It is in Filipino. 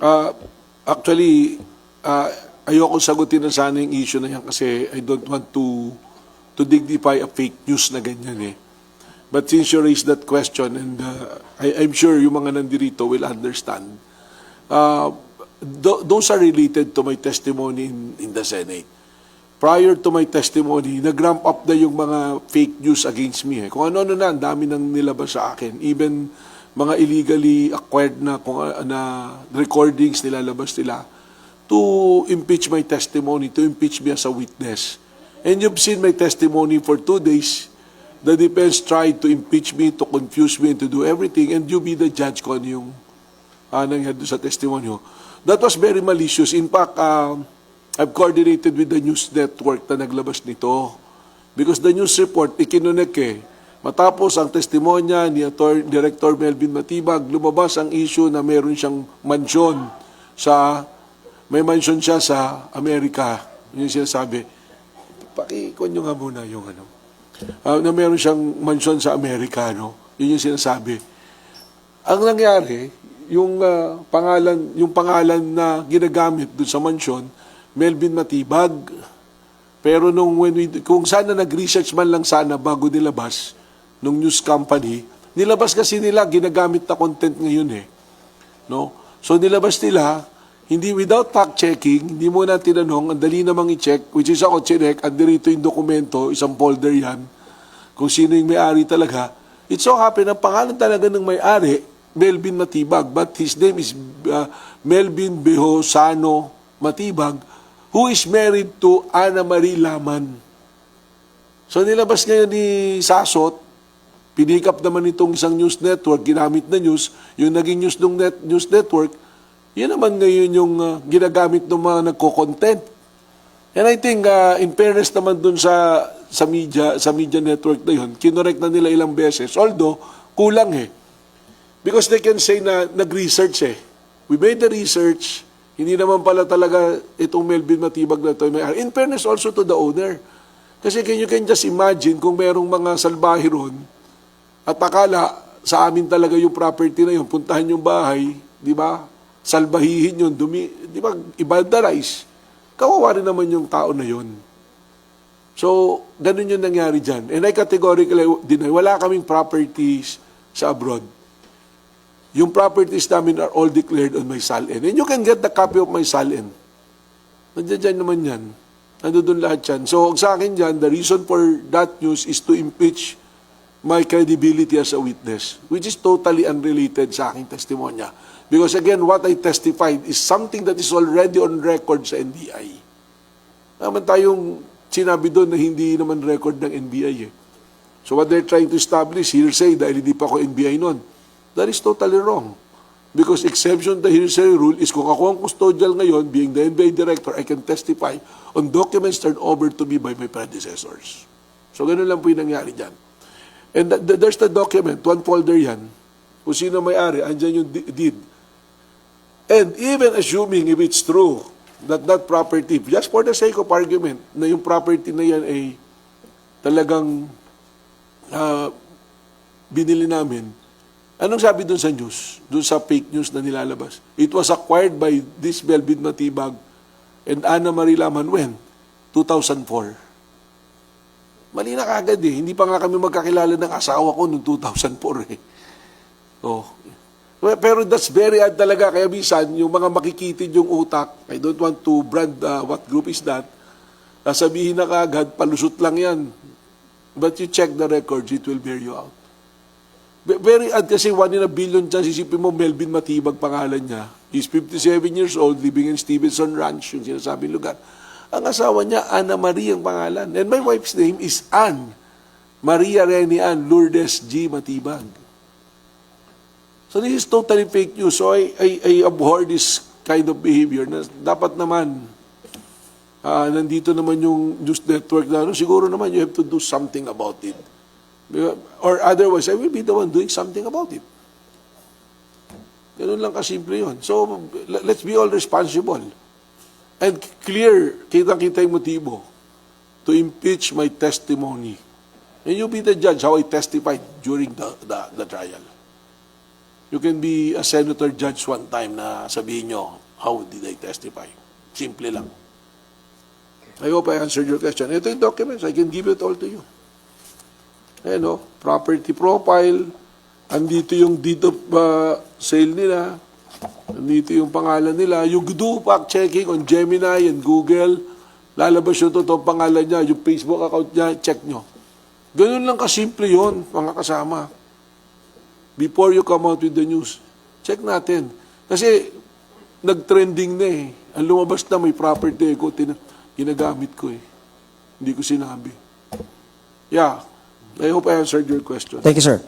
Uh, actually, ayoko sagutin na sana yung issue na yan kasi I don't want to dignify a fake news na ganyan eh. But since you raised that question, and I'm sure yung mga nandirito will understand, those are related to my testimony in the Senate. Prior to my testimony, nag-ramp up na yung mga fake news against me. Kung ano-ano na, ang dami nang nilabas sa akin. Even mga illegally acquired na recordings nilalabas nila to impeach my testimony, to impeach me as a witness. And you've seen my testimony for 2 days. The defense tried to impeach me, to confuse me, and to do everything. And you be the judge kung ano yung nangyari sa testimony. That was very malicious. In fact, I've coordinated with the news network na naglabas nito. Because the news report, ikinunik eh. Matapos ang testimonya ni Director Melvin Matibag, lumabas ang issue na meron siyang mansyon may mansyon siya sa Amerika. Yun yung sinasabi. Pakikon nyo nga muna yung ano. Na meron siyang mansyon sa Amerika, no? Yun yung sinasabi. Ang nangyari, yung pangalan na ginagamit dun sa mansyon, Melvin Matibag. Pero kung sana nag-research man lang sana bago nilabas nung news company, nilabas kasi nila ginagamit na content ngayon eh. No? So nilabas nila, hindi without fact-checking, hindi mo na tinanong, ang dali namang i-check, which is ako chinek, andirito yung dokumento, isang folder yan, kung sino yung may-ari talaga. It so happen, ang pangalan talaga ng may-ari, Melvin Matibag, but his name is Melvin Behosano Matibag, who is married to Ana Marie Laman. So nilabas ngayon ni Sasot, pinikap naman itong isang news network, ginamit na news, yung naging news ng news network, yun naman ngayon yung ginagamit ng mga nagko-content. And I think, in fairness naman dun sa media network na yun, kinorek na nila ilang beses, although kulang eh. Because they can say na nag-research eh. We made the research, hindi naman pala talaga itong Melvin Matibag na ito. In fairness also to the owner. Kasi you can just imagine kung merong mga salbahe ron at akala sa amin talaga yung property na yun, puntahan yung bahay, di ba? Salbahihin yun, di ba? I-vandalize. Kawawa rin naman yung tao na yun. So, ganun yung nangyari dyan. And I categorically deny, wala kaming properties sa abroad. Yung properties namin are all declared on my SALN. And you can get the copy of my SALN. Nandiyan naman yan. Nandun lahat yan. So, sa akin dyan, the reason for that news is to impeach my credibility as a witness, which is totally unrelated sa aking testimonya. Because again, what I testified is something that is already on record sa NBI. Naman tayong sinabi doon na hindi naman record ng NBI eh. So what they're trying to establish, hearsay, dahil hindi pa ako NBI noon. That is totally wrong. Because exception to hearsay rule is kung ako ang custodial ngayon, being the NBI director, I can testify on documents turned over to me by my predecessors. So ganun lang po yung nangyari dyan. And there's the document, one folder yan. Kung sino may-ari, andyan yung deed. And even assuming if it's true that that property, just for the sake of argument, na yung property na yan ay talagang binili namin, anong sabi dun sa news? Dun sa fake news na nilalabas? It was acquired by this Melvin Matibag and Ana Marie Laman when? 2004. Mali na kagad eh. Hindi pa nga kami magkakilala ng asawa ko noong 2004 eh. Oh. Pero that's very odd talaga. Kaya minsan, yung mga makikitid yung utak, I don't want to brand what group is that, sabihin na kagad, palusot lang yan. But you check the records, it will bear you out. Very odd kasi 1 in a billion chance, isipin mo, Melvin Matibag pangalan niya. He's 57 years old, living in Stevenson Ranch, yung sinasabing lugar. Ang asawa niya, Ana Marie ang pangalan. And my wife's name is Ann. Maria Reni Ann Lourdes G. Matibag. So this is totally fake news. So I abhor this kind of behavior na dapat naman, nandito naman yung news network na, siguro naman you have to do something about it. Or otherwise, I will be the one doing something about it. Ganun lang kasimple yun. So let's be all responsible. And clear, kitang-kita yung motibo to impeach my testimony. And you be the judge how I testified during the trial. You can be a senator judge one time na sabihin nyo, how did I testify? Simple lang. I hope I answered your question. Ito yung documents. I can give it all to you. Ayan o, property profile. Andito yung deed of sale nila. Andito yung pangalan nila. You do fact checking on Gemini and Google. Lalabas yung totoong pangalan niya, yung Facebook account niya, check nyo. Ganun lang kasimple yun, mga kasama. Before you come out with the news, check natin. Kasi nag-trending na eh. Ang lumabas na may property ko, ginagamit ko eh. Hindi ko sinabi. Yeah, I hope I answered your question. Thank you, sir.